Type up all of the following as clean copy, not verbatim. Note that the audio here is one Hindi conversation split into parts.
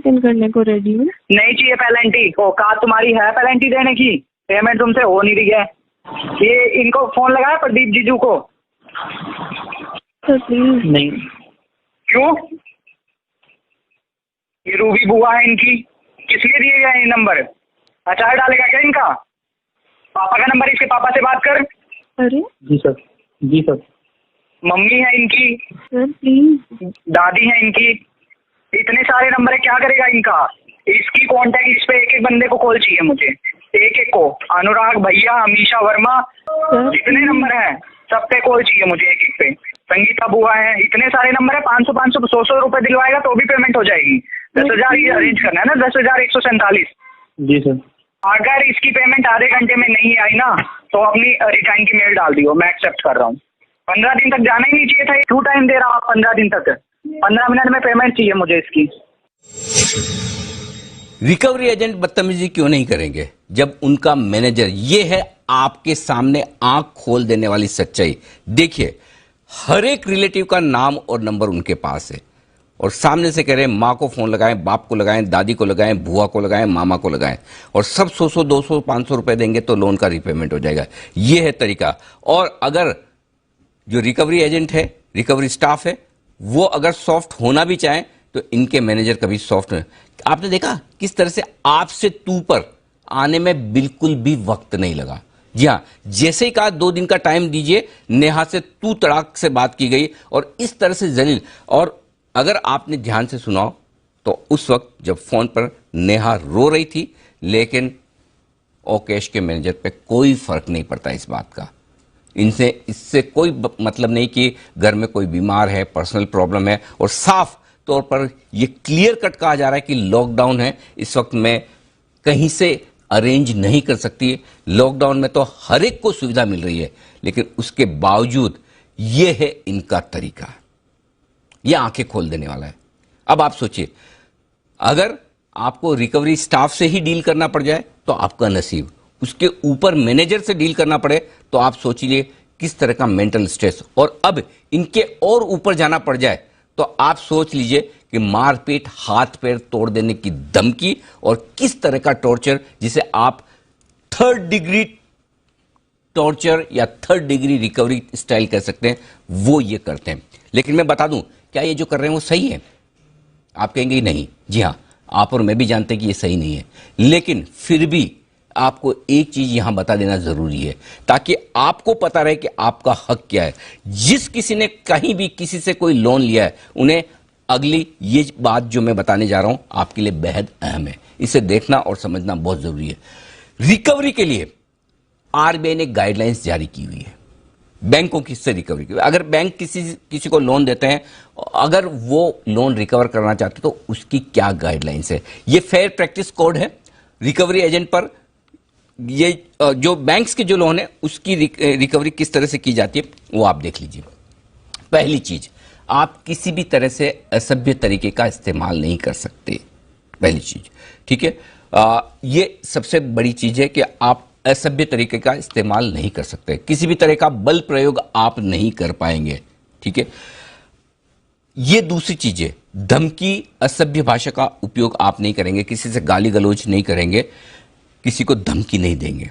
सेंड करने को रेडी हूँ। नहीं चाहिए पेनल्टी, औकात तुम्हारी है पेनल्टी देने की? पेमेंट तुमसे हो नहीं रही है। ये इनको फोन लगाया प्रदीप जीजू को? Sir please. नहीं। क्यों? ये रूबी बुआ है इनकी, किस लिए दिए गए ये नंबर? अचार डालेगा क्या इनका? पापा का नंबर, इसके पापा से बात कर। अरे जी सर, जी सर। मम्मी है इनकी, सर प्लीज। दादी है इनकी, इतने सारे नंबर है, क्या करेगा इनका? इसकी कांटेक्ट लिस्ट पे एक एक बंदे को कॉल चाहिए मुझे, एक एक को। अनुराग भैया, अमीशा वर्मा, जितने नंबर हैं सब पे कॉल चाहिए मुझे, एक एक पे। संगीता बुआ है, इतने सारे नंबर है। 500 500 100 रुपए दिलवाएगा तो भी पेमेंट हो जाएगी। 10,000 ही अरेंज करना है ना, 10,147। जी सर। अगर इसकी पेमेंट आधे घंटे में नहीं आई ना तो अपनी रिटाइन की मेल डाल दियो, मैं एक्सेप्ट कर रहा हूँ। 15 दिन तक जाना ही नहीं चाहिए था, क्यों टाइम दे रहा हूँ 15 दिन तक? 15 मिनट में पेमेंट चाहिए मुझे इसकी। रिकवरी एजेंट बदतमीजी क्यों नहीं करेंगे जब उनका मैनेजर, ये है आपके सामने आंख खोल देने वाली सच्चाई। देखिए, हर एक रिलेटिव का नाम और नंबर उनके पास है और सामने से कह रहे हैं माँ को फोन लगाएं, बाप को लगाएं, दादी को लगाएं, बुआ को लगाएं, मामा को लगाएं और सब 100 200 500 रुपए देंगे तो लोन का रिपेमेंट हो जाएगा। ये है तरीका। और अगर जो रिकवरी एजेंट है, रिकवरी स्टाफ है, वो अगर सॉफ्ट होना भी चाहें तो इनके मैनेजर कभी सॉफ्ट नहीं। आपने देखा किस तरह से आपसे तू पर आने में बिल्कुल भी वक्त नहीं लगा। जी हाँ, जैसे ही कहा 2 दिन का टाइम दीजिए, नेहा से तू तड़ाक से बात की गई और इस तरह से जलील। और अगर आपने ध्यान से सुना तो उस वक्त जब फोन पर नेहा रो रही थी, लेकिन ओकेश के मैनेजर पे कोई फर्क नहीं पड़ता इस बात का। इससे कोई मतलब नहीं कि घर में कोई बीमार है, पर्सनल प्रॉब्लम है, और साफ तौर पर यह क्लियर कट कहा जा रहा है कि लॉकडाउन है, इस वक्त मैं कहीं से अरेंज नहीं कर सकती। लॉकडाउन में तो हर एक को सुविधा मिल रही है, लेकिन उसके बावजूद यह है इनका तरीका। यह आंखें खोल देने वाला है। अब आप सोचिए, अगर आपको रिकवरी स्टाफ से ही डील करना पड़ जाए तो आपका नसीब, उसके ऊपर मैनेजर से डील करना पड़े तो आप सोचिए किस तरह का मेंटल स्ट्रेस। और अब इनके और ऊपर जाना पड़ जाए तो आप सोच लीजिए कि मारपीट, हाथ पैर तोड़ देने की धमकी और किस तरह का टॉर्चर, जिसे आप 3rd डिग्री टॉर्चर या 3rd डिग्री रिकवरी स्टाइल कह सकते हैं, वो ये करते हैं। लेकिन मैं बता दूं, क्या ये जो कर रहे हैं वो सही है? आप कहेंगे नहीं। जी हां, आप और मैं भी जानते हैं कि ये सही नहीं है, लेकिन फिर भी आपको एक चीज यहां बता देना जरूरी है ताकि आपको पता रहे कि आपका हक क्या है। जिस किसी ने कहीं भी किसी से कोई लोन लिया है, उन्हें अगली ये बात जो मैं बताने जा रहा हूं आपके लिए बेहद अहम है। इसे देखना और समझना बहुत जरूरी है। रिकवरी के लिए आरबीआई ने गाइडलाइंस जारी की हुई है बैंकों की से रिकवरी की। अगर बैंक किसी को लोन देते हैं, अगर वो लोन रिकवर करना चाहते तो उसकी क्या गाइडलाइंस है। ये फेयर प्रैक्टिस कोड है। रिकवरी एजेंट पर ये जो बैंक्स के जो लोन है उसकी रिकवरी किस तरह से की जाती है वो आप देख लीजिए। पहली चीज, आप किसी भी तरह से असभ्य तरीके का इस्तेमाल नहीं कर सकते, पहली चीज। ठीक है, ये सबसे बड़ी चीज है कि आप असभ्य तरीके का इस्तेमाल नहीं कर सकते। किसी भी तरह का बल प्रयोग आप नहीं कर पाएंगे। ठीक है, ये दूसरी चीज है। धमकी, असभ्य भाषा का उपयोग आप नहीं करेंगे, किसी से गाली गलौज नहीं करेंगे, किसी को धमकी नहीं देंगे।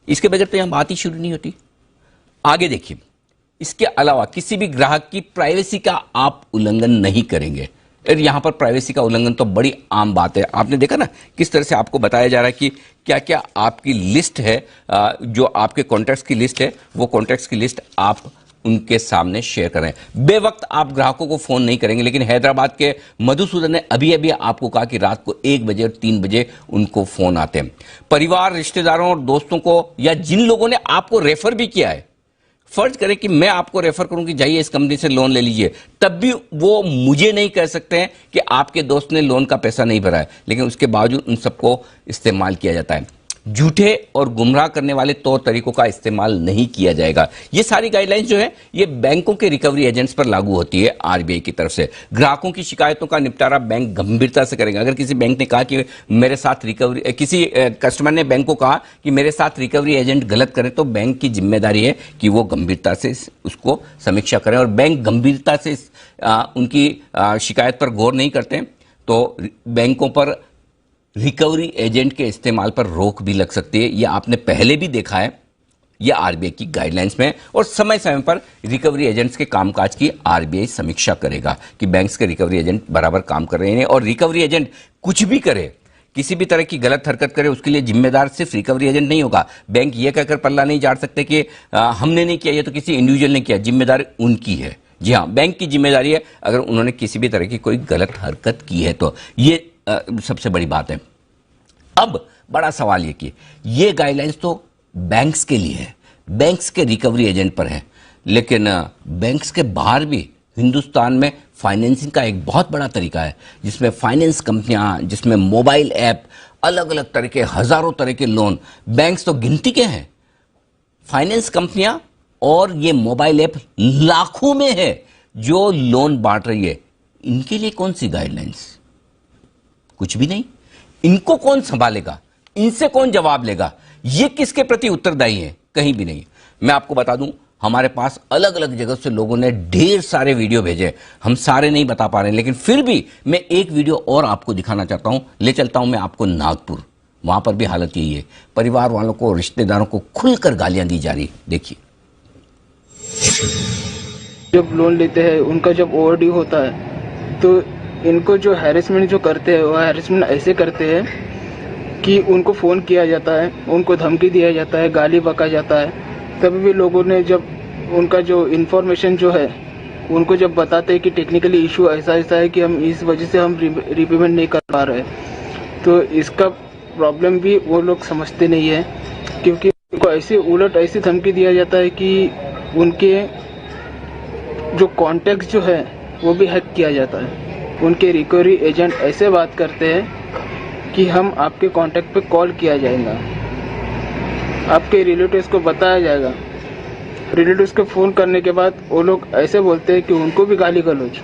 इसके बगैर तो यहां बात ही शुरू नहीं होती। आगे देखिए, इसके अलावा किसी भी ग्राहक की प्राइवेसी का आप उल्लंघन नहीं करेंगे। और यहां पर प्राइवेसी का उल्लंघन तो बड़ी आम बात है। आपने देखा ना किस तरह से आपको बताया जा रहा है कि क्या क्या आपकी लिस्ट है, जो आपके कॉन्टैक्ट्स की लिस्ट है, वो कॉन्टैक्ट्स की लिस्ट आप उनके सामने शेयर करें। बेवक्त आप ग्राहकों को फोन नहीं करेंगे, लेकिन हैदराबाद के मधुसूदन ने अभी अभी आपको कहा कि रात को 1 बजे और 3 बजे उनको फोन आते हैं। परिवार, रिश्तेदारों और दोस्तों को, या जिन लोगों ने आपको रेफर भी किया है, फर्ज करें कि मैं आपको रेफर करूं कि जाइए इस कंपनी से लोन ले लीजिए, तब भी वो मुझे नहीं कह सकते हैं कि आपके दोस्त ने लोन का पैसा नहीं भरा है, लेकिन उसके बावजूद उन सबको इस्तेमाल किया जाता है। झूठे और गुमराह करने वाले तौर तरीकों का इस्तेमाल नहीं किया जाएगा। ये सारी गाइडलाइंस जो है ये बैंकों के रिकवरी एजेंट्स पर लागू होती है आरबीआई की तरफ से। ग्राहकों की शिकायतों का निपटारा बैंक गंभीरता से करेगा। अगर किसी बैंक ने कहा कि मेरे साथ रिकवरी, किसी कस्टमर ने बैंक को कहा कि मेरे साथ रिकवरी एजेंट गलत करें, तो बैंक की जिम्मेदारी है कि वो गंभीरता से उसको समीक्षा करें। और बैंक गंभीरता से उनकी शिकायत पर गौर नहीं करते तो बैंकों पर रिकवरी एजेंट के इस्तेमाल पर रोक भी लग सकती है। यह आपने पहले भी देखा है, यह आरबीआई की गाइडलाइंस में है और समय समय पर रिकवरी एजेंट्स के कामकाज की आरबीआई समीक्षा करेगा कि बैंक्स के रिकवरी एजेंट बराबर काम कर रहे हैं। और रिकवरी एजेंट कुछ भी करे, किसी भी तरह की गलत हरकत करे, उसके लिए जिम्मेदार सिर्फ रिकवरी एजेंट नहीं होगा। बैंक ये कहकर पल्ला नहीं झाड़ सकते कि हमने नहीं किया, ये तो किसी इंडिविजुअल ने किया। जिम्मेदारी उनकी है। जी हाँ, बैंक की जिम्मेदारी है अगर उन्होंने किसी भी तरह की कोई गलत हरकत की है तो। ये सबसे बड़ी बात है। अब बड़ा सवाल ये कि ये गाइडलाइंस तो बैंक्स के लिए है, बैंक्स के रिकवरी एजेंट पर है, लेकिन बैंक्स के बाहर भी हिंदुस्तान में फाइनेंसिंग का एक बहुत बड़ा तरीका है, जिसमें फाइनेंस कंपनियां, जिसमें मोबाइल ऐप, अलग अलग तरह के हजारों तरह के लोन, बैंक्स तो गिनती के हैं, फाइनेंस कंपनियां और ये मोबाइल ऐप लाखों में है जो लोन बांट रही है। इनके लिए कौन सी गाइडलाइंस? कुछ भी नहीं। इनको कौन संभालेगा? इनसे कौन जवाब लेगा? ये किसके प्रति उत्तरदायी है? कहीं भी नहीं। मैं आपको बता दूं, हमारे पास अलग अलग जगह से लोगों ने ढेर सारे वीडियो भेजे, हम सारे नहीं बता पा रहे हैं, लेकिन फिर भी मैं एक वीडियो और आपको दिखाना चाहता हूं। ले चलता हूं मैं आपको नागपुर। वहां पर भी हालत यही है, परिवार वालों को, रिश्तेदारों को खुलकर गालियां दी जा रही। देखिए, जब लोन लेते हैं उनका जब ओवरड्यू होता है तो इनको जो हैरेसमेंट जो करते हैं वो हैरेसमेंट ऐसे करते हैं कि उनको फ़ोन किया जाता है, उनको धमकी दिया जाता है, गाली बका जाता है। तभी भी लोगों ने जब उनका जो इन्फॉर्मेशन जो है उनको जब बताते हैं कि टेक्निकली इशू ऐसा ऐसा है कि हम इस वजह से हम रिपेमेंट नहीं कर पा रहे, तो इसका प्रॉब्लम भी वो लोग समझते नहीं है, क्योंकि उनको ऐसे उलट ऐसी धमकी दिया जाता है कि उनके जो कॉन्टैक्ट जो है वो भी हैक किया जाता है। उनके रिकवरी एजेंट ऐसे बात करते हैं कि हम आपके कॉन्टैक्ट पे कॉल किया जाएगा, आपके रिलेटिव्स को बताया जाएगा। रिलेटिव्स को फ़ोन करने के बाद वो लोग ऐसे बोलते हैं कि उनको भी गाली गलौज,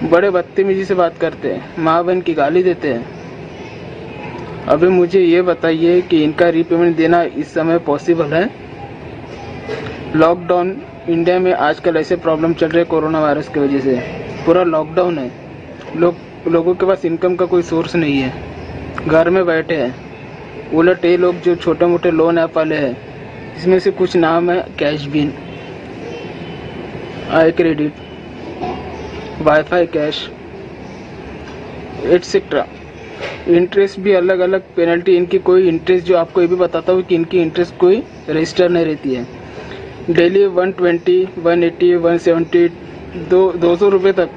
बड़े बदतमीजी से बात करते हैं, माँ बहन की गाली देते हैं। अभी मुझे ये बताइए कि इनका रीपेमेंट देना इस समय पॉसिबल है? लॉकडाउन इंडिया में आजकल ऐसे प्रॉब्लम चल रहे कोरोना वायरस की वजह से, पूरा लॉकडाउन है, लोगों के पास इनकम का कोई सोर्स नहीं है, घर में बैठे हैं। उलट ये लोग जो छोटे मोटे लोन ऐप वाले हैं, इसमें से कुछ नाम है CashBean, iCredit, WiFi cash etcetera. Interest भी अलग अलग पेनल्टी, इनकी कोई इंटरेस्ट, जो आपको ये भी बताता हूँ कि इनकी इंटरेस्ट कोई रजिस्टर नहीं रहती है। डेली 120, 180, 170, 200 रुपये तक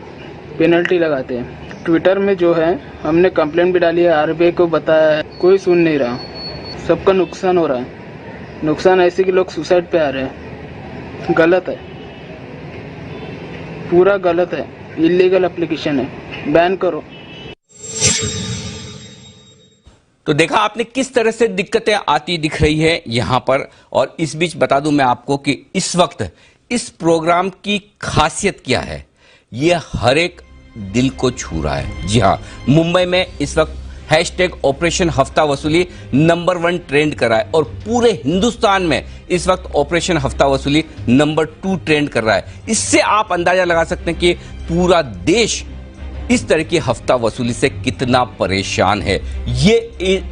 पेनल्टी लगाते हैं। ट्विटर में जो है हमने कंप्लेंट भी डाली है, आरबीआई को बताया है, कोई सुन नहीं रहा। सबका नुकसान हो रहा है। नुकसान ऐसे कि लोग सुसाइड पे आ रहे हैं। गलत है, पूरा गलत है, इलीगल एप्लीकेशन है, बैन करो। तो देखा आपने किस तरह से दिक्कतें आती दिख रही है यहां पर। और इस बीच बता दूं मैं आपको कि इस वक्त इस प्रोग्राम की खासियत क्या है, यह हर एक दिल को छू रहा है। जी हां, मुंबई में इस वक्त हैशटैग ऑपरेशन हफ्ता वसूली नंबर 1 ट्रेंड कर रहा है और पूरे हिंदुस्तान में इस वक्त ऑपरेशन हफ्ता वसूली नंबर 2 ट्रेंड कर रहा है। इससे आप अंदाजा लगा सकते हैं कि पूरा देश इस तरह की हफ्ता वसूली से कितना परेशान है। ये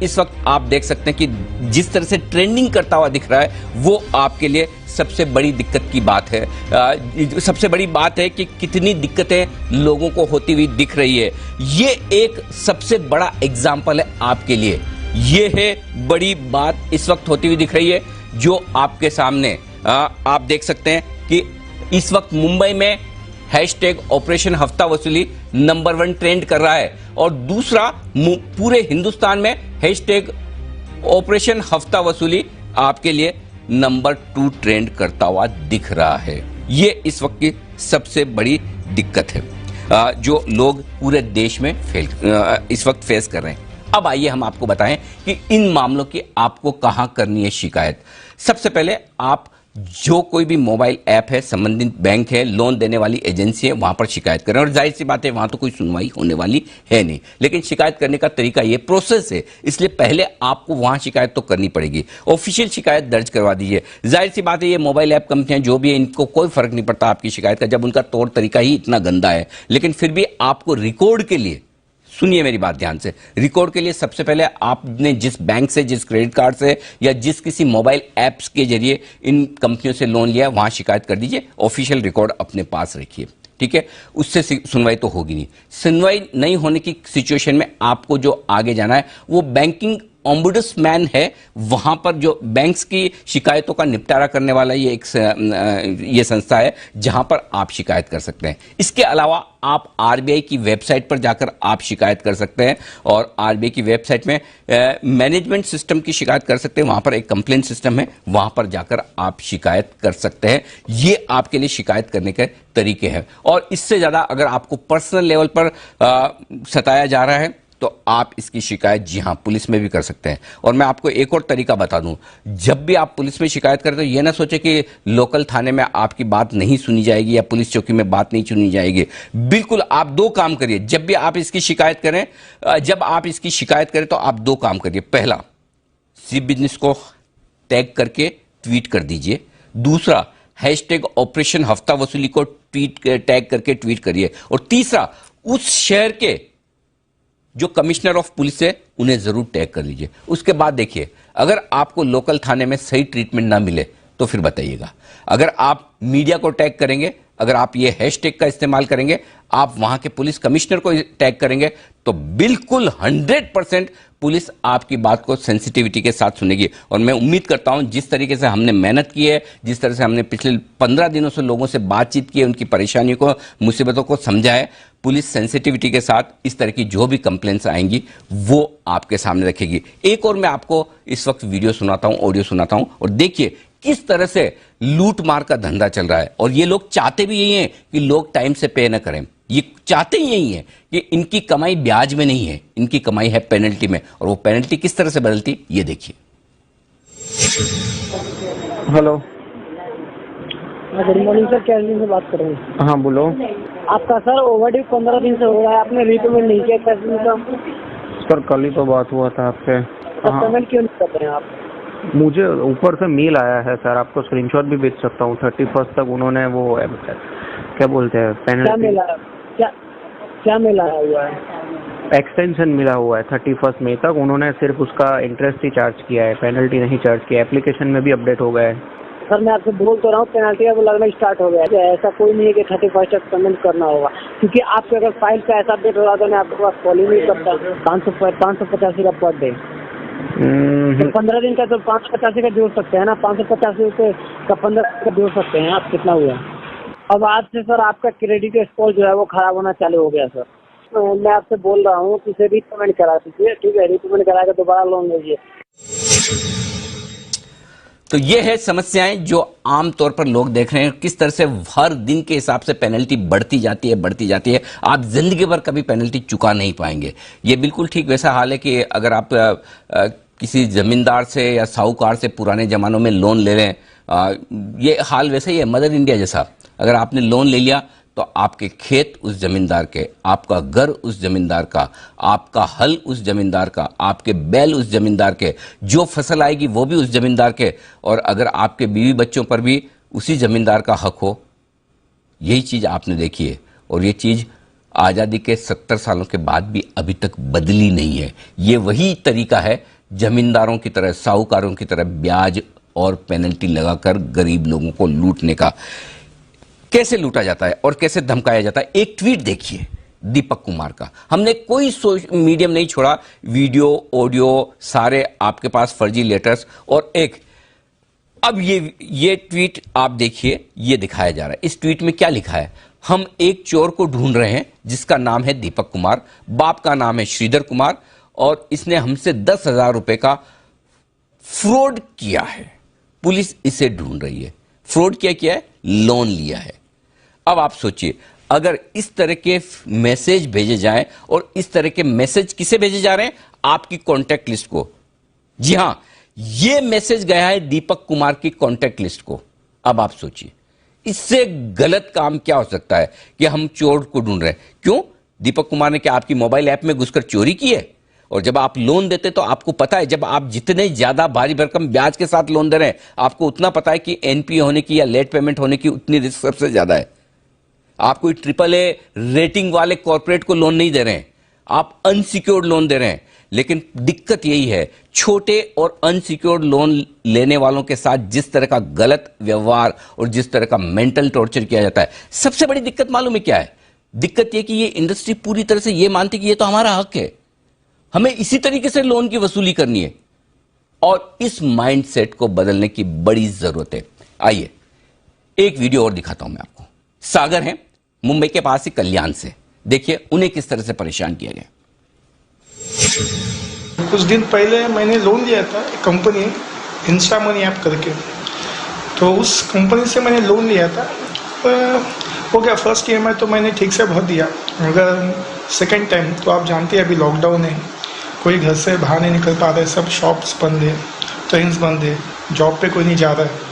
इस वक्त आप देख सकते हैं कि जिस तरह से ट्रेंडिंग करता हुआ दिख रहा है, वो आपके लिए सबसे बड़ी दिक्कत की बात है। सबसे बड़ी बात है कि कितनी दिक्कतें लोगों को होती हुई दिख रही है। ये एक सबसे बड़ा एग्जाम्पल है आपके लिए। ये है बड़ी बात इस वक्त होती हुई दिख रही है जो आपके सामने आप देख सकते हैं कि इस वक्त मुंबई में हैशटैग ऑपरेशन हफ्ता वसूली नंबर 1 ट्रेंड कर रहा है और दूसरा पूरे हिंदुस्तान में हैशटैग ऑपरेशन हफ्ता वसूली आपके लिए नंबर 2 ट्रेंड करता हुआ दिख रहा है। ये इस वक्त की सबसे बड़ी दिक्कत है जो लोग पूरे देश में इस वक्त फेस कर रहे हैं। अब आइए हम आपको बताएं कि इन मामलों की आपको कहां करनी है शिकायत। सबसे पहले आप जो कोई भी मोबाइल ऐप है, संबंधित बैंक है, लोन देने वाली एजेंसी है, वहां पर शिकायत करें। और जाहिर सी बात है वहां तो कोई सुनवाई होने वाली है नहीं, लेकिन शिकायत करने का तरीका ये प्रोसेस है, इसलिए पहले आपको वहां शिकायत तो करनी पड़ेगी। ऑफिशियल शिकायत दर्ज करवा दीजिए। जाहिर सी बात है ये मोबाइल ऐप कंपनियां जो भी है इनको कोई फर्क नहीं पड़ता आपकी शिकायत का, जब उनका तौर तरीका ही इतना गंदा है। लेकिन फिर भी आपको रिकॉर्ड के लिए, सुनिए मेरी बात ध्यान से, रिकॉर्ड के लिए सबसे पहले आपने जिस बैंक से, जिस क्रेडिट कार्ड से या जिस किसी मोबाइल ऐप्स के जरिए इन कंपनियों से लोन लिया वहां शिकायत कर दीजिए। ऑफिशियल रिकॉर्ड अपने पास रखिए, ठीक है। उससे सुनवाई तो होगी नहीं। सुनवाई नहीं होने की सिचुएशन में आपको जो आगे जाना है वो बैंकिंग ओम्बुड्समैन है, वहां पर जो बैंक्स की शिकायतों का निपटारा करने वाला ये संस्था है जहां पर आप शिकायत कर सकते हैं। इसके अलावा आप आरबीआई की वेबसाइट पर जाकर आप शिकायत कर सकते हैं, और आरबीआई की वेबसाइट में मैनेजमेंट सिस्टम की शिकायत कर सकते हैं। वहां पर एक कंप्लेंट सिस्टम है, वहां पर जाकर आप शिकायत कर सकते हैं। ये आपके लिए शिकायत करने के तरीके हैं। और इससे ज्यादा अगर आपको पर्सनल लेवल पर सताया जा रहा है तो आप इसकी शिकायत, जी हां, पुलिस में भी कर सकते हैं। और मैं आपको एक और तरीका बता दूं, जब भी आप पुलिस में शिकायत करते हो ये ना सोचे कि लोकल थाने में आपकी बात नहीं सुनी जाएगी या पुलिस चौकी में बात नहीं सुनी जाएगी। बिल्कुल आप दो काम करिए। जब भी आप इसकी शिकायत करें, तो आप दो काम करिए। पहला, सी बिजनेस को टैग करके ट्वीट कर दीजिए। दूसरा, हैशटैग ऑपरेशन हफ्ता वसूली को टैग करके ट्वीट करिए। और तीसरा, उस शहर के जो कमिश्नर ऑफ पुलिस है उन्हें जरूर टैग कर लीजिए। उसके बाद देखिए, अगर आपको लोकल थाने में सही ट्रीटमेंट ना मिले तो फिर बताइएगा। अगर आप मीडिया को टैग करेंगे, अगर आप ये हैशटैग का इस्तेमाल करेंगे, आप वहां के पुलिस कमिश्नर को टैग करेंगे, तो बिल्कुल 100% पुलिस आपकी बात को सेंसिटिविटी के साथ सुनेगी। और मैं उम्मीद करता हूं जिस तरीके से हमने मेहनत की है, जिस तरह से हमने पिछले 15 दिनों से लोगों से बातचीत की है, उनकी परेशानियों को, मुसीबतों को समझा है, पुलिस सेंसिटिविटी के साथ इस तरह की जो भी कंप्लेंट्स आएंगी वो आपके सामने रखेगी। एक और मैं आपको इस वक्त वीडियो सुनाता हूं, ऑडियो सुनाता हूं, और देखिए किस तरह से लूट मार का धंधा चल रहा है। और ये लोग चाहते भी यही हैं कि लोग टाइम से पे न करें। ये चाहते ही यही है कि इनकी कमाई ब्याज में नहीं है, इनकी कमाई है पेनल्टी में। और वो पेनल्टी किस तरह से बदलती, ये देखिए। Hello, good morning sir, cash से बात कर रहे हैं। हाँ बोलो। आपका सर ओवरड्यू 15 दिन से हो रहा है, आपने रीपेमेंट नहीं किया कैश का। सर कल ही तो बात हुआ था आपसे। पेमेंट क्यों नहीं कर रहे हैं आप? मुझे ऊपर से मेल आया है सर, आपको स्क्रीनशॉट भी भेज सकता हूँ। 31 तक उन्होंने वो क्या बोलते हैं पेनल्टी, क्या मिला हुआ है? एक्सटेंशन मिला हुआ है 31 मई तक। उन्होंने सिर्फ उसका इंटरेस्ट ही चार्ज किया है, पेनल्टी नहीं चार्ज किया। एप्लीकेशन में भी अपडेट हो गया है। सर मैं आपसे बोल तो रहा हूँ, पेनल्टी अब लगना स्टार्ट हो गया है। ऐसा कोई नहीं है कि 31 तक पेमेंट करना होगा, क्योंकि आपके अगर फाइल का ऐसा अपडेट हो रहा तो मैं आपके पास कॉल ही नहीं करता। 585 का पर डे, 15 दिन का तो 585 का जोड़ सकते हैं ना। 585 रुपये का 15 का जोड़ सकते हैं आप, कितना हुआ? अब आज से सर आपका क्रेडिट स्कोर जो है वो खराब होना चालू हो गया सर। मैं आपसे बोल रहा हूँ कि रीपेमेंट करा दीजिए, ठीक है? रीपेमेंट करा के दोबारा लोन लीजिए। तो ये है समस्याएं जो आमतौर पर लोग देख रहे हैं, किस तरह से हर दिन के हिसाब से पेनल्टी बढ़ती जाती है। आप जिंदगी भर कभी पेनल्टी चुका नहीं पाएंगे। ये बिल्कुल ठीक वैसा हाल है कि अगर आप किसी जमींदार से या साहूकार से पुराने जमानों में लोन ले लें, ये हाल वैसा ही है, मदर इंडिया जैसा। अगर आपने लोन ले लिया तो आपके खेत उस जमींदार के, आपका घर उस जमींदार का, आपका हल उस जमींदार का, आपके बैल उस जमींदार के, जो फसल आएगी वो भी उस जमींदार के, और अगर आपके बीवी बच्चों पर भी उसी जमींदार का हक हो। यही चीज आपने देखी है, और ये चीज आजादी के 70 सालों के बाद भी अभी तक बदली नहीं है। ये वही तरीका है जमींदारों की तरह, साहूकारों की तरह ब्याज और पेनल्टी लगाकर गरीब लोगों को लूटने का। कैसे लूटा जाता है और कैसे धमकाया जाता है, एक ट्वीट देखिए दीपक कुमार का। हमने कोई मीडियम नहीं छोड़ा, वीडियो, ऑडियो सारे आपके पास, फर्जी लेटर्स और एक। अब ये ट्वीट आप देखिए, ये दिखाया जा रहा है। इस ट्वीट में क्या लिखा है? हम एक चोर को ढूंढ रहे हैं जिसका नाम है दीपक कुमार, बाप का नाम है श्रीधर कुमार, और इसने हमसे 10,000 रुपए का फ्रॉड किया है। पुलिस इसे ढूंढ रही है। फ्रॉड क्या किया है? लोन लिया है। अब आप सोचिए, अगर इस तरह के मैसेज भेजे जाएं, और इस तरह के मैसेज किसे भेजे जा रहे हैं? आपकी कॉन्टैक्ट लिस्ट को। जी हां, यह मैसेज गया है दीपक कुमार की कॉन्टैक्ट लिस्ट को। अब आप सोचिए इससे गलत काम क्या हो सकता है कि हम चोर को ढूंढ रहे हैं। क्यों? दीपक कुमार ने क्या आपकी मोबाइल ऐप में घुसकर चोरी की है? और जब आप लोन देते तो आपको पता है, जब आप जितने ज्यादा भारी भरकम ब्याज के साथ लोन दे रहे हैं, आपको उतना पता है कि एनपीए होने की या लेट पेमेंट होने की उतनी रिस्क सबसे ज्यादा है। आप कोई AAA रेटिंग वाले कॉर्पोरेट को लोन नहीं दे रहे हैं, आप अनसिक्योर्ड लोन दे रहे हैं। लेकिन दिक्कत यही है, छोटे और अनसिक्योर्ड लोन लेने वालों के साथ जिस तरह का गलत व्यवहार और जिस तरह का मेंटल टॉर्चर किया जाता है, सबसे बड़ी दिक्कत मालूम है क्या है? दिक्कत यह कि ये इंडस्ट्री पूरी तरह से ये मानती कि ये तो हमारा हक है, हमें इसी तरीके से लोन की वसूली करनी है। और इस माइंडसेट को बदलने की बड़ी जरूरत है। आइए एक वीडियो और दिखाता हूं मैं आपको। सागर हैं मुंबई के पास ही कल्याण से, देखिए उन्हें किस तरह से परेशान किया गया। कुछ दिन पहले मैंने लोन लिया था, एक कंपनी इंस्टा मनी ऐप करके, तो उस कंपनी से मैंने लोन लिया था। हो गया फर्स्ट EMI तो मैंने ठीक से भर दिया, मगर सेकंड टाइम तो आप जानते हैं अभी लॉकडाउन है, कोई घर से बाहर नहीं निकल पा रहा है, सब शॉप्स बंद है, ट्रेन्स बंद है, जॉब पे कोई नहीं जा रहा है।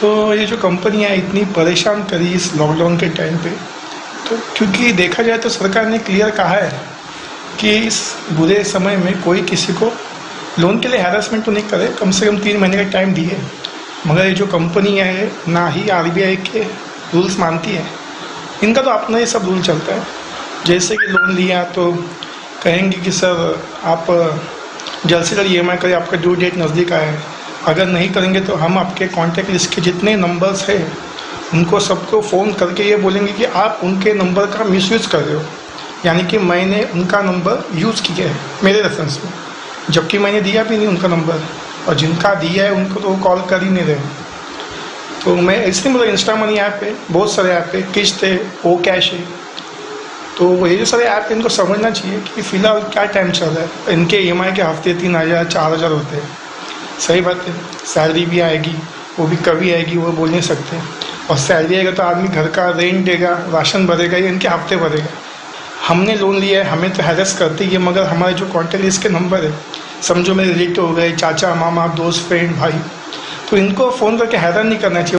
तो ये जो कंपनियाँ इतनी परेशान करी इस लॉकडाउन के टाइम पे, तो क्योंकि देखा जाए तो सरकार ने क्लियर कहा है कि इस बुरे समय में कोई किसी को लोन के लिए हैरेसमेंट तो नहीं करे, कम से कम 3 महीने का टाइम दिए। मगर ये जो कंपनियाँ है ना ही RBI के रूल्स मानती है, इनका तो अपना ही सब रूल चलता है। जैसे कि लोन लिया तो कहेंगे कि सर आप जल्द से जल्द EMI करें, आपका ड्यू डेट नज़दीक आया है, अगर नहीं करेंगे तो हम आपके कॉन्टैक्ट लिस्ट के जितने नंबर्स हैं उनको सबको फ़ोन करके ये बोलेंगे कि आप उनके नंबर का मिसयूज़ कर रहे हो, यानी कि मैंने उनका नंबर यूज़ किया है मेरे रेफरेंस में, जबकि मैंने दिया भी नहीं उनका नंबर, और जिनका दिया है उनको तो वो कॉल कर ही नहीं रहे। तो मैं इसलिए मतलब इंस्टा मनी ऐप है, बहुत सारे ऐप है, किस्त है, ओ कैश है, तो ये जो सारे ऐप है इनको समझना चाहिए कि फ़िलहाल क्या टाइम चल रहा है। इनके EMI के हफ्ते 3000 4000 होते हैं, सही बात है, सैलरी भी आएगी, वो भी कभी आएगी वो बोल नहीं सकते, और सैलरी आएगा तो आदमी घर का रेंट देगा, राशन भरेगा, या इनके हफ्ते भरेगा। हमने लोन लिया है, हमें तो हैरेस करती है, मगर हमारे जो कॉन्टैक्ट लिस्ट के नंबर है, समझो मेरे रिलेटिव हो गए, चाचा मामा दोस्त फ्रेंड भाई, तो इनको फ़ोन करके हैरान नहीं करना चाहिए।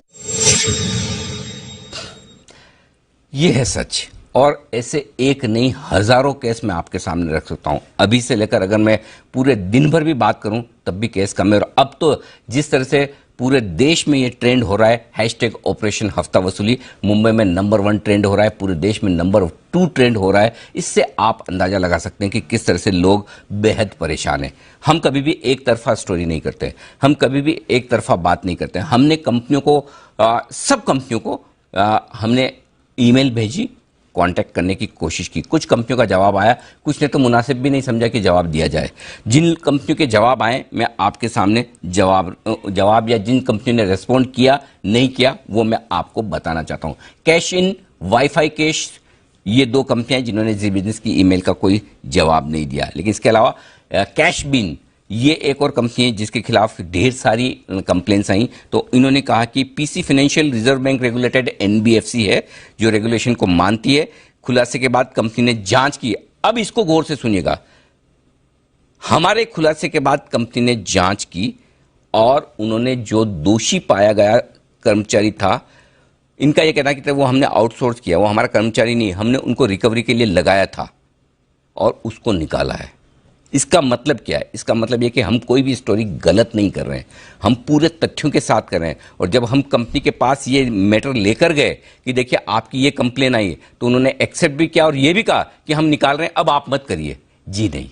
ये है सच, और ऐसे एक नहीं हजारों केस मैं आपके सामने रख सकता हूं। अभी से लेकर अगर मैं पूरे दिन भर भी बात करूं तब भी केस कम है। और अब तो जिस तरह से पूरे देश में ये ट्रेंड हो रहा है, हैशटैग ऑपरेशन हफ्ता वसूली, मुंबई में नंबर 1 ट्रेंड हो रहा है, पूरे देश में नंबर 2 ट्रेंड हो रहा है, इससे आप अंदाजा लगा सकते हैं कि किस तरह से लोग बेहद परेशान हैं। हम कभी भी एक तरफा स्टोरी नहीं करते, हम कभी भी एक तरफा बात नहीं करते। हमने कंपनियों को सब कंपनियों को हमने ईमेल भेजी, कांटेक्ट करने की कोशिश की। कुछ कंपनियों का जवाब आया, कुछ ने तो मुनासिब भी नहीं समझा कि जवाब दिया जाए। जिन कंपनियों के जवाब आए मैं आपके सामने जवाब या जिन कंपनियों ने रेस्पॉन्ड किया नहीं किया वो मैं आपको बताना चाहता हूं। कैश इन, वाईफाई कैश, ये 2 कंपनियां जिन्होंने जी बिजनेस की ईमेल का कोई जवाब नहीं दिया। लेकिन इसके अलावा कैश बिन, ये एक और कंपनी है जिसके खिलाफ ढेर सारी कंप्लेंट्स आई। तो इन्होंने कहा कि PC financial reserve bank regulated NBFC है जो रेगुलेशन को मानती है। खुलासे के बाद कंपनी ने जांच की। अब इसको गौर से सुनिएगा, हमारे खुलासे के बाद कंपनी ने जांच की और उन्होंने जो दोषी पाया गया कर्मचारी था, इनका यह कहना है कि वो हमने आउटसोर्स किया, वो हमारा कर्मचारी नहीं, हमने उनको रिकवरी के लिए लगाया था और उसको निकाला है। इसका मतलब क्या है? इसका मतलब यह कि हम कोई भी स्टोरी गलत नहीं कर रहे हैं, हम पूरे तथ्यों के साथ कर रहे हैं। और जब हम कंपनी के पास ये मैटर लेकर गए कि देखिए आपकी ये कंप्लेन आई, तो उन्होंने एक्सेप्ट भी किया और ये भी कहा कि हम निकाल रहे हैं, अब आप मत करिए। जी नहीं,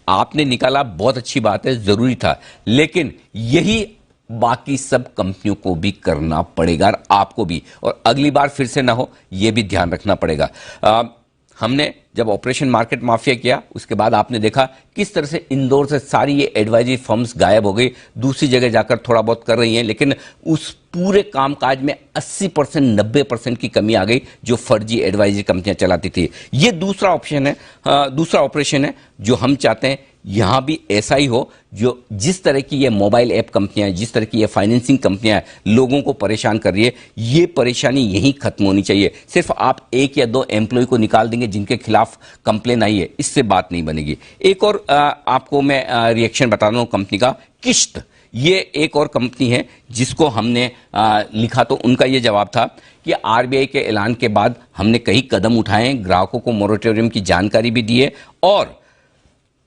आपने निकाला, बहुत अच्छी बात है, जरूरी था, लेकिन यही बाकी सब कंपनियों को भी करना पड़ेगा और आपको भी, और अगली बार फिर से ना हो यह भी ध्यान रखना पड़ेगा। हमने जब ऑपरेशन मार्केट माफिया किया उसके बाद आपने देखा किस तरह से इंदौर से सारी ये एडवाइजरी फर्म्स गायब हो गई, दूसरी जगह जाकर थोड़ा बहुत कर रही हैं, लेकिन उस पूरे कामकाज में 80% 90% की कमी आ गई जो फर्जी एडवाइजरी कंपनियां चलाती थी। ये दूसरा ऑपरेशन है जो हम चाहते हैं यहां भी ऐसा ही हो। जो जिस तरह की ये मोबाइल ऐप कंपनियां, जिस तरह की ये फाइनेंसिंग कंपनियां लोगों को परेशान कर रही है, ये परेशानी यहीं खत्म होनी चाहिए। सिर्फ आप 1 या 2 एम्प्लॉय को निकाल देंगे जिनके खिलाफ कंप्लेन आई है, इससे बात नहीं बनेगी। एक और आपको मैं रिएक्शन बता रहा हूं कंपनी का, किश्त। ये एक और कंपनी है जिसको हमने लिखा, तो उनका ये जवाब था कि आरबीआई के ऐलान के बाद हमने कई कदम उठाए, ग्राहकों को मोरेटोरियम की जानकारी भी दी है और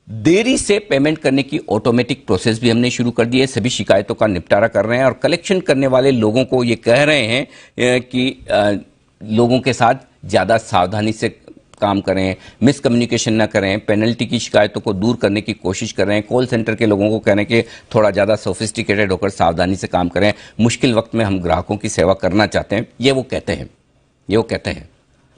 देरी से पेमेंट करने की ऑटोमेटिक प्रोसेस भी हमने शुरू कर दी है। सभी शिकायतों का निपटारा कर रहे हैं और कलेक्शन करने वाले लोगों को ये कह रहे हैं कि लोगों के साथ ज़्यादा सावधानी से काम करें, मिसकम्युनिकेशन ना करें, पेनल्टी की शिकायतों को दूर करने की कोशिश कर रहे हैं। कॉल सेंटर के लोगों को कह रहे हैं कि थोड़ा ज़्यादा सोफिस्टिकेटेड होकर सावधानी से काम करें, मुश्किल वक्त में हम ग्राहकों की सेवा करना चाहते हैं, ये वो कहते हैं।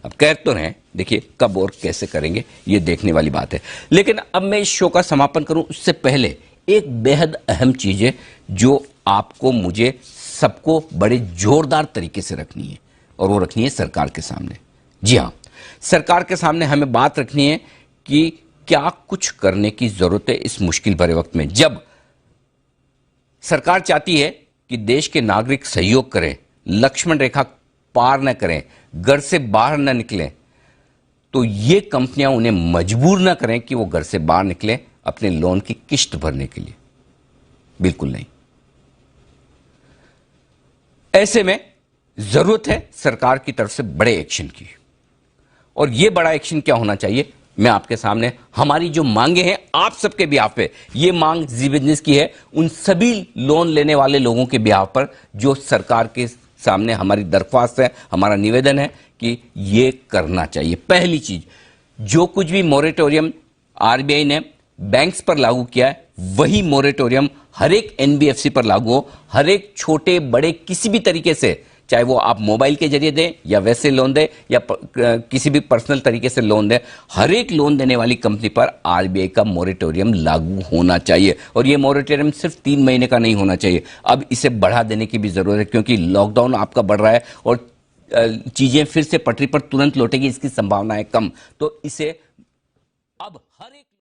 अब कह तो रहे हैं, देखिए कब और कैसे करेंगे ये देखने वाली बात है। लेकिन अब मैं इस शो का समापन करूं उससे पहले एक बेहद अहम चीज़ है जो आपको, मुझे, सबको बड़े जोरदार तरीके से रखनी है और वो रखनी है सरकार के सामने। जी हाँ, सरकार के सामने हमें बात रखनी है कि क्या कुछ करने की जरूरत है इस मुश्किल भरे वक्त में, जब सरकार चाहती है कि देश के नागरिक सहयोग करें, लक्ष्मण रेखा पार न करें, घर से बाहर न निकलें, तो ये कंपनियां उन्हें मजबूर न करें कि वो घर से बाहर निकलें अपने लोन की किस्त भरने के लिए। बिल्कुल नहीं। ऐसे में जरूरत है सरकार की तरफ से बड़े एक्शन की। और यह बड़ा एक्शन क्या होना चाहिए, मैं आपके सामने हमारी जो मांगे हैं आप सबके बिहाफ पे, ये मांग जी बिजनेस की है, उन सभी लोन लेने वाले लोगों के बिहाफ पर जो सरकार के सामने हमारी दरख्वास्त है, हमारा निवेदन है कि ये करना चाहिए। पहली चीज, जो कुछ भी मोरेटोरियम आरबीआई ने बैंक्स पर लागू किया है वही मोरेटोरियम हर एक एनबीएफसी पर लागू हो, हर एक छोटे बड़े किसी भी तरीके से, चाहे वो आप मोबाइल के जरिए दें या वैसे लोन दें या किसी भी पर्सनल तरीके से लोन दें, हर एक लोन देने वाली कंपनी पर आरबीआई का मोरेटोरियम लागू होना चाहिए। और ये मोरेटोरियम सिर्फ 3 महीने का नहीं होना चाहिए, अब इसे बढ़ा देने की भी जरूरत है क्योंकि लॉकडाउन आपका बढ़ रहा है और चीजें फिर से पटरी पर तुरंत लौटेगी इसकी संभावना है कम। तो इसे अब